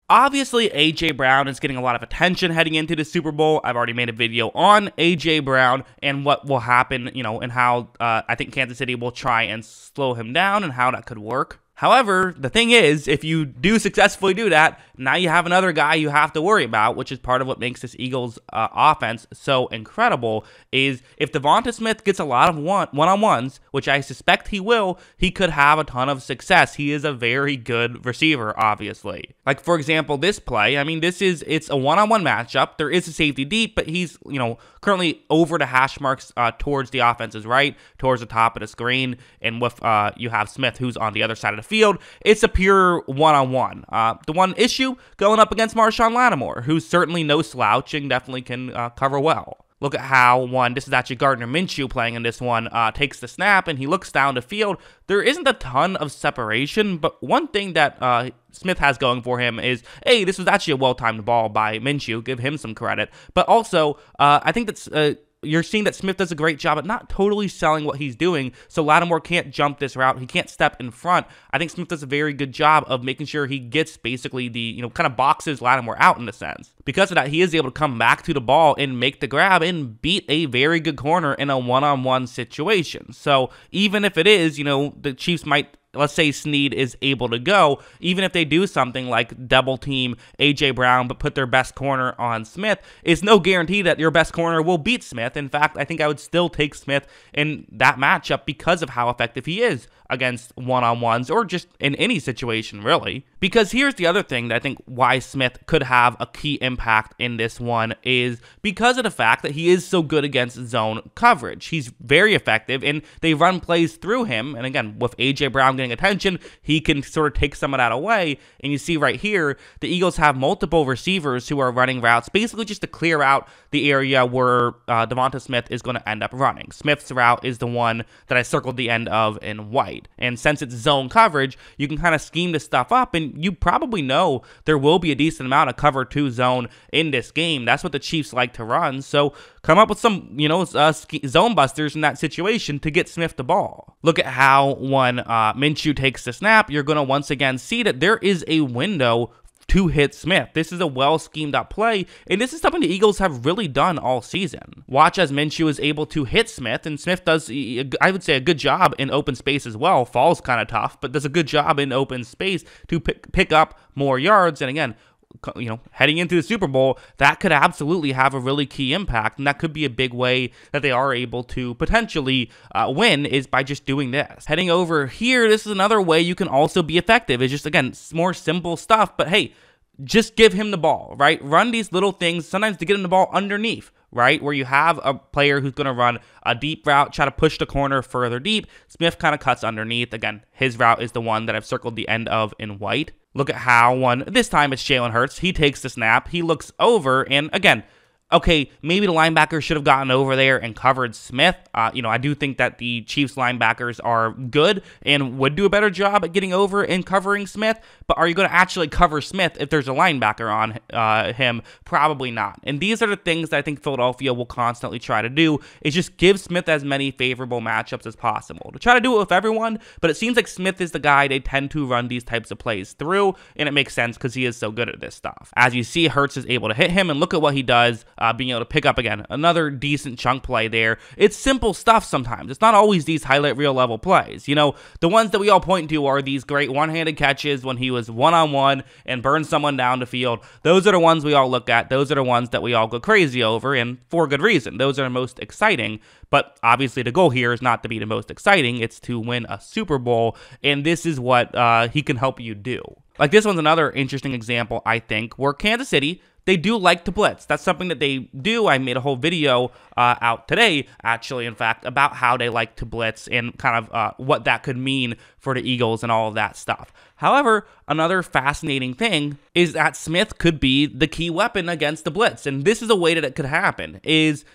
Obviously, A.J. Brown is getting a lot of attention heading into the Super Bowl. I've already made a video on A.J. Brown and what will happen, and how I think Kansas City will try and slow him down and how that could work. However, the thing is, if you do successfully do that, now you have another guy you have to worry about, which is part of what makes this Eagles offense so incredible, is if Devonta Smith gets a lot of one-on-ones, which I suspect he will, he could have a ton of success. He is a very good receiver, obviously. Like, for example, this play, it's a one-on-one matchup. There is a safety deep, but he's, currently over the hash marks towards the offense's right, towards the top of the screen, and with you have Smith, who's on the other side of the field. It's a pure one-on-one. The one issue going up against Marshawn Lattimore, who's certainly no slouch and definitely can cover well. Look at how this is actually Gardner Minshew playing in this one, takes the snap and he looks down the field. There isn't a ton of separation, but one thing that Smith has going for him is, hey, this was actually a well-timed ball by Minshew. Give him some credit. But also, I think that's you're seeing that Smith does a great job at not totally selling what he's doing, so Lattimore can't jump this route. He can't step in front. I think Smith does a very good job of making sure he gets basically the, kind of boxes Lattimore out in a sense. Because of that, he is able to come back to the ball and make the grab and beat a very good corner in a one-on-one situation. So even if it is, the Chiefs might, let's say Snead is able to go, even if they do something like double team A.J. Brown but put their best corner on Smith, it's no guarantee that your best corner will beat Smith. In fact, I think I would still take Smith in that matchup because of how effective he is against one-on-ones or just in any situation, really. Because here's the other thing that I think why Smith could have a key impact in this one is because of the fact that he is so good against zone coverage. He's very effective, and they run plays through him, and again, with A.J. Brown getting attention, he can sort of take some of that away, and you see right here, the Eagles have multiple receivers who are running routes, basically just to clear out the area where Devonta Smith is going to end up running. Smith's route is the one that I circled the end of in white. And since it's zone coverage, you can kind of scheme this stuff up, and you probably know there will be a decent amount of cover 2 zone in this game. That's what the Chiefs like to run. So come up with some, zone busters in that situation to get Smith the ball. Look at how when Minshew takes the snap, you're going to once again see that there is a window to hit Smith. This is a well-schemed up play, and this is something the Eagles have really done all season. Watch as Minshew is able to hit Smith, and Smith does, I would say, a good job in open space as well. Falls kind of tough, but does a good job in open space to pick up more yards, and again, heading into the Super Bowl, that could absolutely have a really key impact, and that could be a big way that they are able to potentially win is by just doing this. Heading over here, this is another way you can also be effective. It's just, again, more simple stuff, but hey, just give him the ball, right? Run these little things, sometimes to get him the ball underneath, right? Where you have a player who's going to run a deep route, try to push the corner further deep. Smith kind of cuts underneath. Again, his route is the one that I've circled the end of in white. Look at how this time it's Jalen Hurts. He takes the snap. He looks over, and again, okay, maybe the linebacker should have gotten over there and covered Smith. I do think that the Chiefs linebackers are good and would do a better job at getting over and covering Smith, but are you going to actually cover Smith if there's a linebacker on him? Probably not. And these are the things that I think Philadelphia will constantly try to do, is just give Smith as many favorable matchups as possible. To try to do it with everyone, but it seems like Smith is the guy they tend to run these types of plays through, and it makes sense because he is so good at this stuff. As you see, Hurts is able to hit him, and look at what he does. Being able to pick up, again, another decent chunk play there. It's simple stuff sometimes. It's not always these highlight reel level plays. The ones that we all point to are these great one-handed catches when he was one-on-one and burned someone down the field. Those are the ones we all look at. Those are the ones that we all go crazy over, and for good reason. Those are the most exciting, but obviously the goal here is not to be the most exciting. It's to win a Super Bowl, and this is what he can help you do. Like, this one's another interesting example, I think, where Kansas City, they do like to blitz. That's something that they do. I made a whole video out today, actually, in fact, about how they like to blitz and kind of what that could mean for the Eagles and all of that stuff. However, another fascinating thing is that Smith could be the key weapon against the blitz, and this is a way that it could happen.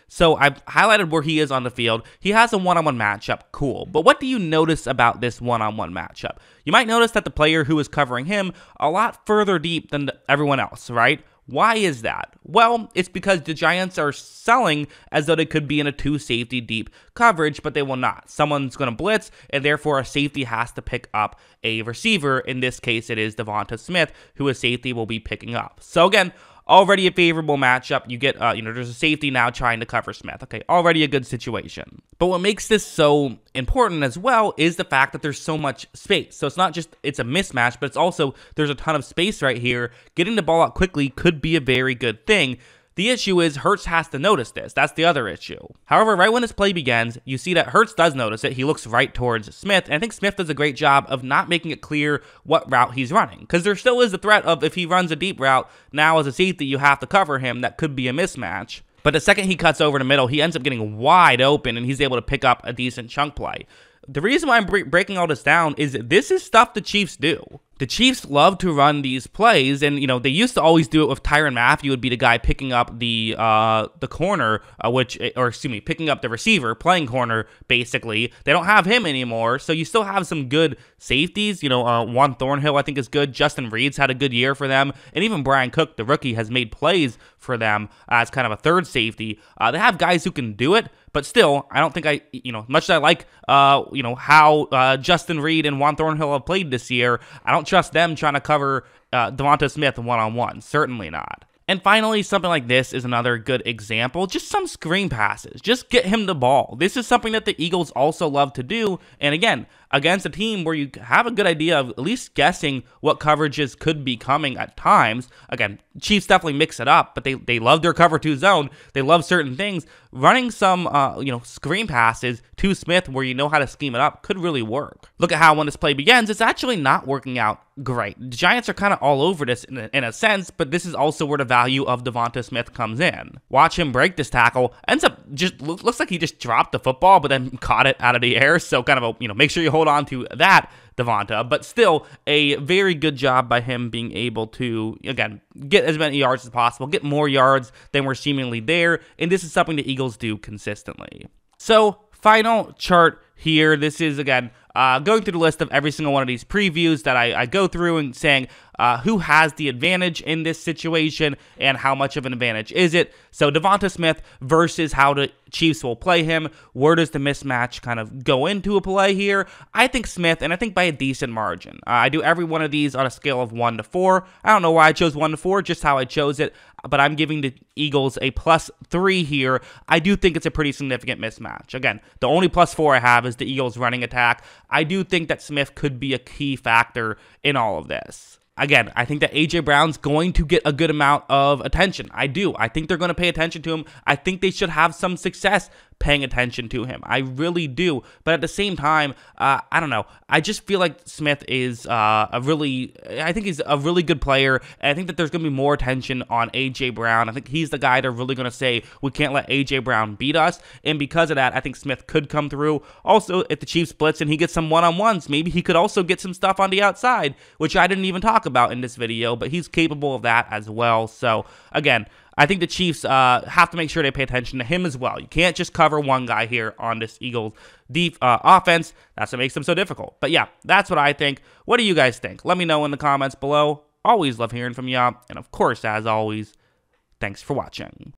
So I've highlighted where he is on the field. He has a one-on-one matchup, cool. But what do you notice about this one-on-one matchup? You might notice that the player who is covering him a lot further deep than everyone else, right? Why is that? Well, it's because the Giants are selling as though they could be in a 2-safety deep coverage, but they will not. Someone's going to blitz, and therefore a safety has to pick up a receiver. In this case, it is Devonta Smith, who a safety will be picking up. So again, already a favorable matchup. You get, there's a safety now trying to cover Smith. Okay, already a good situation. But what makes this so important as well is the fact that there's so much space. So it's not just it's a mismatch, but it's also there's a ton of space right here. Getting the ball out quickly could be a very good thing. The issue is Hurts has to notice this. That's the other issue. However, right when this play begins, you see that Hurts does notice it. He looks right towards Smith, and I think Smith does a great job of not making it clear what route he's running, because there still is the threat of if he runs a deep route, now as a safety, you have to cover him. That could be a mismatch. But the second he cuts over the middle, he ends up getting wide open, and he's able to pick up a decent chunk play. The reason why I'm breaking all this down is this is stuff the Chiefs do. The Chiefs love to run these plays, and they used to always do it with Tyrann Mathieu would be the guy picking up the corner, picking up the receiver, playing corner basically. They don't have him anymore, so you still have some good safeties. Juan Thornhill I think is good. Justin Reed's had a good year for them, and even Brian Cook, the rookie, has made plays for them as kind of a third safety. They have guys who can do it. But still, I don't think much as I like, how Justin Reed and Juan Thornhill have played this year, I don't trust them trying to cover Devonta Smith one-on-one. Certainly not. And finally, something like this is another good example. Just some screen passes. Just get him the ball. This is something that the Eagles also love to do. And again, against a team where you have a good idea of at least guessing what coverages could be coming at times. Again, Chiefs definitely mix it up, but they love their cover 2 zone. They love certain things. Running some, screen passes to Smith where you know how to scheme it up could really work. Look at how when this play begins, it's actually not working out great. The Giants are kind of all over this in a sense, but this is also where the value of Devonta Smith comes in. Watch him break this tackle. Ends up just looks like he just dropped the football, but then caught it out of the air. So kind of make sure you hold on to that, Devonta. But still, a very good job by him being able to, again, get as many yards as possible, get more yards than were seemingly there. And this is something the Eagles do consistently. So, final chart here. This is, again, going through the list of every single one of these previews that I go through and saying who has the advantage in this situation and how much of an advantage is it. So Devonta Smith versus how the Chiefs will play him. Where does the mismatch kind of go into a play here? I think Smith, and I think by a decent margin. I do every one of these on a scale of 1 to 4. I don't know why I chose 1 to 4, just how I chose it, but I'm giving the Eagles a +3 here. I do think it's a pretty significant mismatch. Again, the only +4 I have is the Eagles running attack. I do think that Smith could be a key factor in all of this. Again, I think that A.J. Brown's going to get a good amount of attention. I do. I think they're going to pay attention to him. I think they should have some success paying attention to him. I really do. But at the same time, I don't know. I just feel like Smith is I think he's a really good player. And I think that there's going to be more attention on A.J. Brown. I think he's the guy they're really going to say, we can't let A.J. Brown beat us. And because of that, I think Smith could come through. Also, if the Chiefs blitz and he gets some one-on-ones, maybe he could also get some stuff on the outside, which I didn't even talk about in this video, but he's capable of that as well. So, again, I think the Chiefs have to make sure they pay attention to him as well. You can't just cover one guy here on this Eagles offense. That's what makes them so difficult. But yeah, that's what I think. What do you guys think? Let me know in the comments below. Always love hearing from y'all. And of course, as always, thanks for watching.